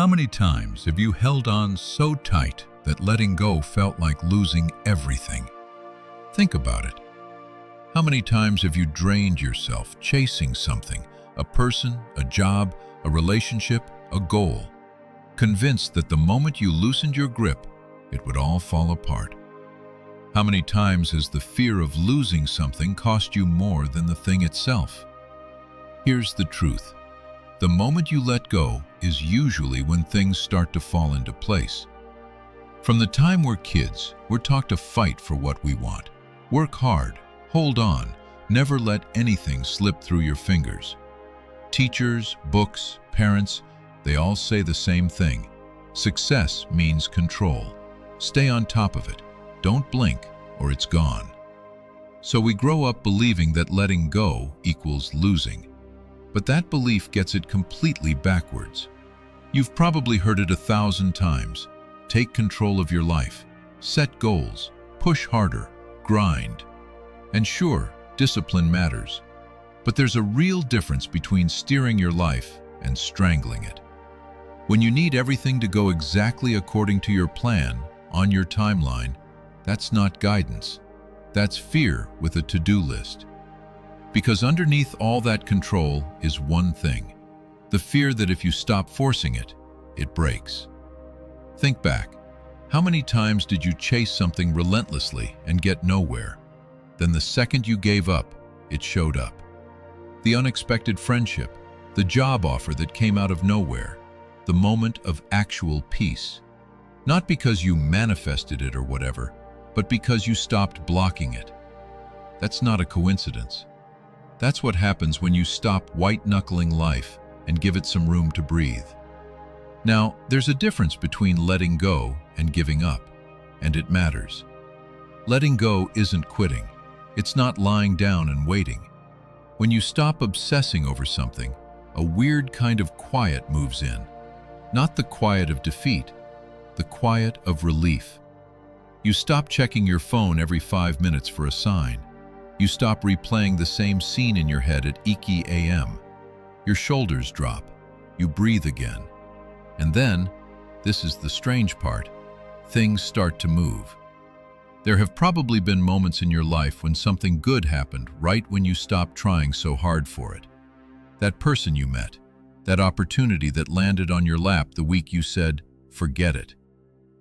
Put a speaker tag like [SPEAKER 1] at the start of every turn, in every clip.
[SPEAKER 1] How many times have you held on so tight that letting go felt like losing everything? Think about it. How many times have you drained yourself chasing something, a person, a job, a relationship, a goal, convinced that the moment you loosened your grip, it would all fall apart? How many times has the fear of losing something cost you more than the thing itself? Here's the truth. The moment you let go is usually when things start to fall into place. From the time we're kids, we're taught to fight for what we want. Work hard, hold on, never let anything slip through your fingers. Teachers, books, parents, they all say the same thing. Success means control. Stay on top of it. Don't blink or it's gone. So we grow up believing that letting go equals losing. But that belief gets it completely backwards. You've probably heard it 1,000 times. Take control of your life. Set goals. Push harder. Grind. And sure, discipline matters. But there's a real difference between steering your life and strangling it. When you need everything to go exactly according to your plan, on your timeline, that's not guidance. That's fear with a to-do list. Because underneath all that control is one thing, the fear that if you stop forcing it, it breaks. Think back. How many times did you chase something relentlessly and get nowhere? Then the second you gave up, it showed up. The unexpected friendship, the job offer that came out of nowhere, the moment of actual peace. Not because you manifested it or whatever, but because you stopped blocking it. That's not a coincidence. That's what happens when you stop white-knuckling life and give it some room to breathe. Now, there's a difference between letting go and giving up, and it matters. Letting go isn't quitting. It's not lying down and waiting. When you stop obsessing over something, a weird kind of quiet moves in. Not the quiet of defeat, the quiet of relief. You stop checking your phone every 5 minutes for a sign. You stop replaying the same scene in your head at Iki AM. Your shoulders drop. You breathe again. And then, this is the strange part, things start to move. There have probably been moments in your life when something good happened right when you stopped trying so hard for it. That person you met, that opportunity that landed on your lap the week you said, "Forget it."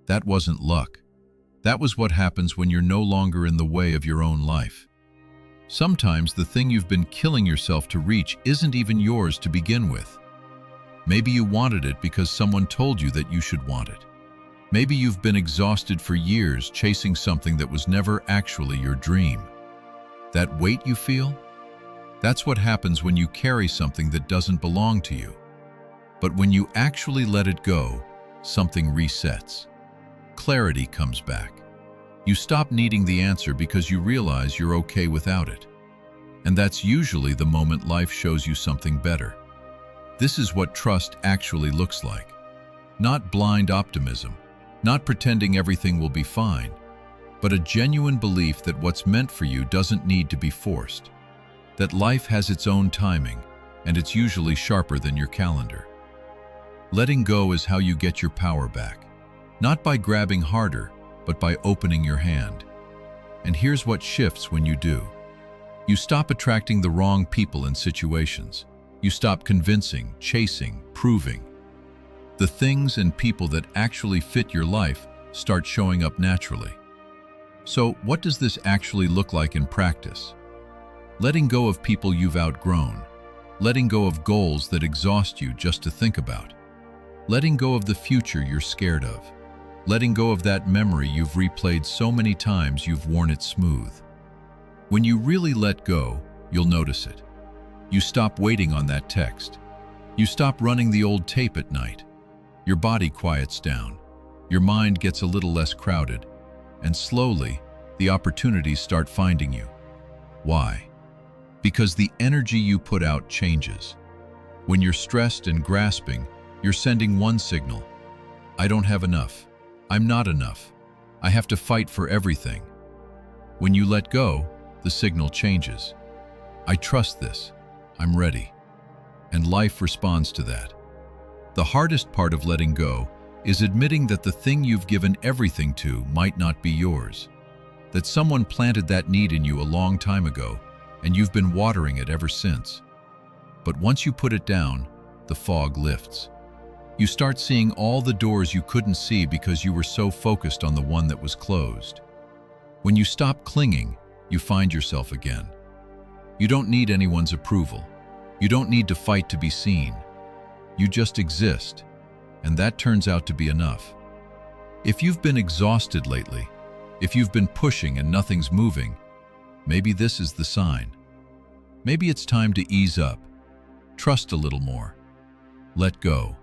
[SPEAKER 1] That wasn't luck. That was what happens when you're no longer in the way of your own life. Sometimes the thing you've been killing yourself to reach isn't even yours to begin with. Maybe you wanted it because someone told you that you should want it. Maybe you've been exhausted for years chasing something that was never actually your dream. That weight you feel? That's what happens when you carry something that doesn't belong to you. But when you actually let it go, something resets. Clarity comes back. You stop needing the answer because you realize you're okay without it. And that's usually the moment life shows you something better. This is what trust actually looks like. Not blind optimism, not pretending everything will be fine, but a genuine belief that what's meant for you doesn't need to be forced. That life has its own timing, and it's usually sharper than your calendar. Letting go is how you get your power back. Not by grabbing harder, but by opening your hand. And here's what shifts when you do. You stop attracting the wrong people and situations. You stop convincing, chasing, proving. The things and people that actually fit your life start showing up naturally. So, what does this actually look like in practice? Letting go of people you've outgrown. Letting go of goals that exhaust you just to think about. Letting go of the future you're scared of. Letting go of that memory you've replayed so many times you've worn it smooth. When you really let go, you'll notice it. You stop waiting on that text. You stop running the old tape at night. Your body quiets down. Your mind gets a little less crowded. And slowly, the opportunities start finding you. Why? Because the energy you put out changes. When you're stressed and grasping, you're sending one signal. I don't have enough. I'm not enough. I have to fight for everything. When you let go, the signal changes. I trust this. I'm ready. And life responds to that. The hardest part of letting go is admitting that the thing you've given everything to might not be yours. That someone planted that need in you a long time ago, and you've been watering it ever since. But once you put it down, the fog lifts. You start seeing all the doors you couldn't see because you were so focused on the one that was closed. When you stop clinging, you find yourself again. You don't need anyone's approval. You don't need to fight to be seen. You just exist, and that turns out to be enough. If you've been exhausted lately, if you've been pushing and nothing's moving, maybe this is the sign. Maybe it's time to ease up, trust a little more, let go.